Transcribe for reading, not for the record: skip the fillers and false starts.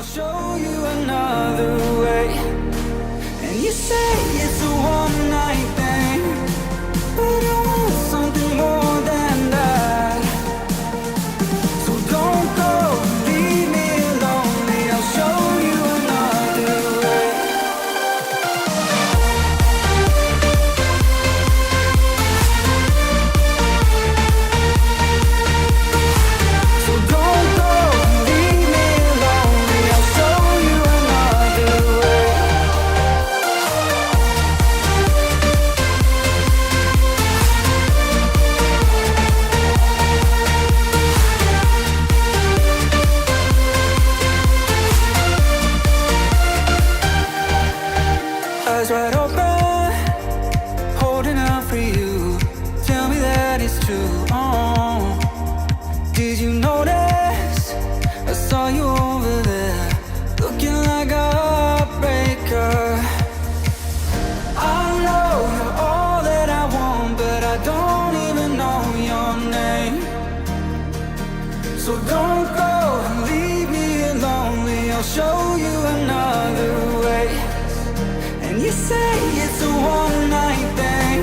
I'll show you another way. And you say it's a one night thing, but I want something more than that. So don't go, leave me lonely. I'll show you another way. So don't go, leave me lonely. I'll show you another way. Eyes wide open, holding out for you. Tell me that it's true. Oh, did you notice? I saw you over there, looking like a heartbreaker. I know you're all that I want, but I don't even know your name. So don't go and leave me lonely. I'll show you another way. And you say it's a one night thing,